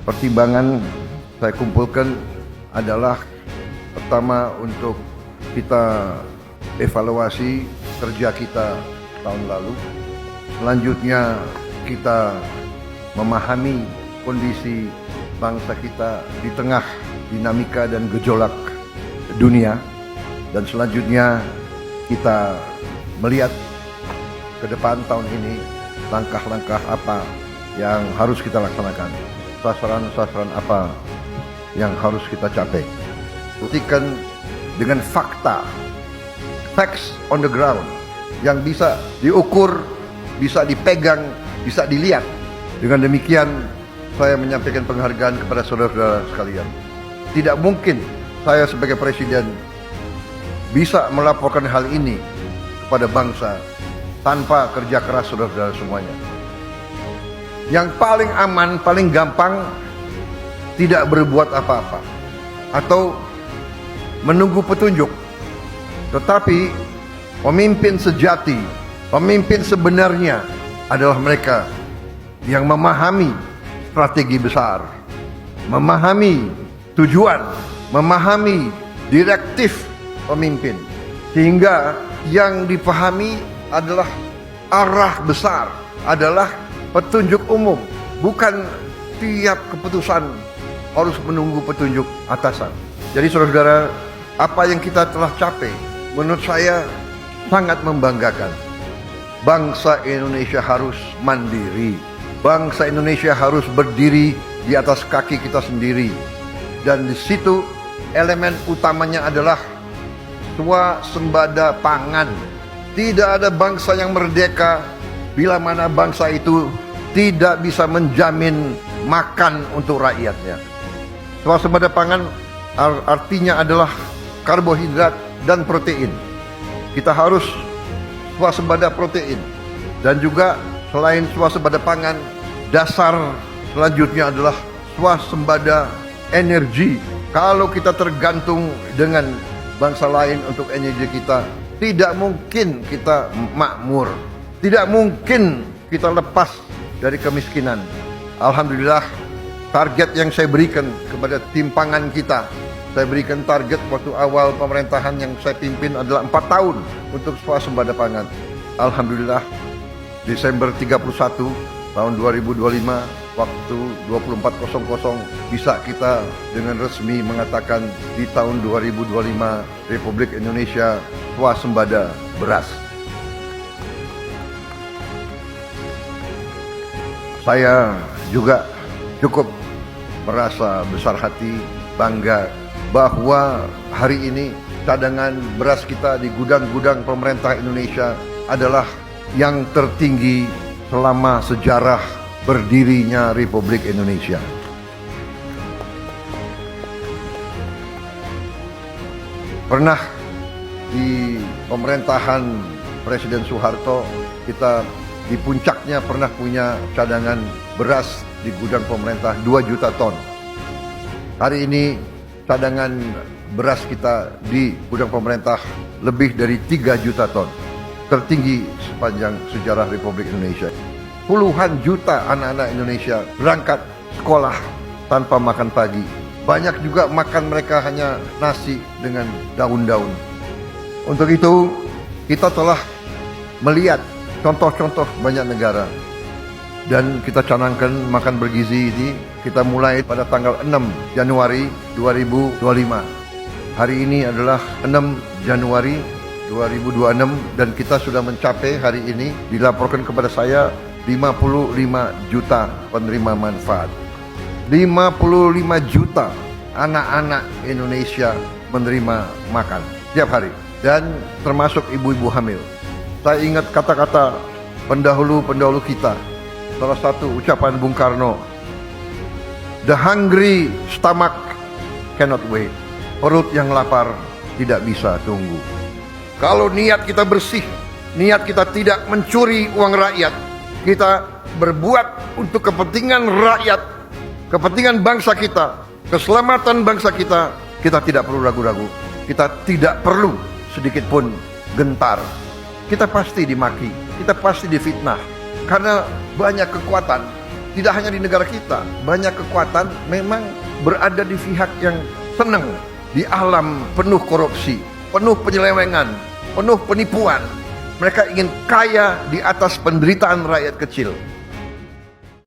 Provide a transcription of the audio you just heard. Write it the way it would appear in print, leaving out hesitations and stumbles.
pertimbangan saya kumpulkan adalah pertama untuk kita evaluasi kerja kita tahun lalu. Selanjutnya kita memahami kondisi bangsa kita di tengah dinamika dan gejolak dunia. Dan selanjutnya kita melihat ke depan tahun ini langkah-langkah apa yang harus kita laksanakan, sasaran-sasaran apa yang harus kita capai. Buktikan dengan fakta, facts on the ground yang bisa diukur, bisa dipegang, bisa dilihat. Dengan demikian saya menyampaikan penghargaan kepada saudara-saudara sekalian. Tidak mungkin saya sebagai presiden bisa melaporkan hal ini kepada bangsa tanpa kerja keras saudara-saudara semuanya. Yang paling aman, paling gampang, tidak berbuat apa-apa atau menunggu petunjuk. Tetapi pemimpin sejati, pemimpin sebenarnya adalah mereka yang memahami strategi besar, memahami tujuan, memahami direktif pemimpin, sehingga yang dipahami adalah arah besar, adalah petunjuk umum, bukan tiap keputusan harus menunggu petunjuk atasan. Jadi saudara-saudara, apa yang kita telah capai menurut saya sangat membanggakan. Bangsa Indonesia harus mandiri, bangsa Indonesia harus berdiri di atas kaki kita sendiri, dan di situ elemen utamanya adalah swasembada pangan. Tidak ada bangsa yang merdeka bila mana bangsa itu tidak bisa menjamin makan untuk rakyatnya. Swasembada pangan artinya adalah karbohidrat dan protein. Kita harus swasembada protein, dan juga selain swasembada pangan, dasar selanjutnya adalah swasembada energi. Kalau kita tergantung dengan bangsa lain untuk energi kita, tidak mungkin kita makmur, tidak mungkin kita lepas dari kemiskinan. Alhamdulillah, target yang saya berikan kepada tim pangan kita, saya berikan target waktu awal pemerintahan yang saya pimpin adalah 4 tahun untuk swasembada pangan. Alhamdulillah, Desember 31 tahun 2025, waktu 24.00 bisa kita dengan resmi mengatakan di tahun 2025 Republik Indonesia swasembada beras. Saya juga cukup merasa besar hati, bangga bahwa hari ini cadangan beras kita di gudang-gudang pemerintah Indonesia adalah yang tertinggi selama sejarah berdirinya Republik Indonesia. Pernah di pemerintahan Presiden Soeharto, kita di puncaknya pernah punya cadangan beras di gudang pemerintah 2 juta ton. Hari ini cadangan beras kita di gudang pemerintah lebih dari 3 juta ton. Tertinggi sepanjang sejarah Republik Indonesia. Puluhan juta anak-anak Indonesia berangkat sekolah tanpa makan pagi. Banyak juga makan mereka hanya nasi dengan daun-daun. Untuk itu, kita telah melihat contoh-contoh banyak negara. Dan kita canangkan makan bergizi ini, kita mulai pada tanggal 6 Januari 2025. Hari ini adalah 6 Januari 2026 dan kita sudah mencapai hari ini, dilaporkan kepada saya 55 juta penerima manfaat. 55 juta anak-anak Indonesia menerima makan tiap hari, dan termasuk ibu-ibu hamil. Saya ingat kata-kata pendahulu-pendahulu kita. Salah satu ucapan Bung Karno, "The hungry stomach cannot wait." Perut yang lapar tidak bisa tunggu. Kalau niat kita bersih, niat kita tidak mencuri uang rakyat, kita berbuat untuk kepentingan rakyat, kepentingan bangsa kita, keselamatan bangsa kita, kita tidak perlu ragu-ragu. Kita tidak perlu sedikit pun gentar. Kita pasti dimaki, kita pasti difitnah, karena banyak kekuatan tidak hanya di negara kita, banyak kekuatan memang berada di pihak yang senang di alam penuh korupsi, penuh penyelewengan, penuh penipuan. Mereka ingin kaya di atas penderitaan rakyat kecil.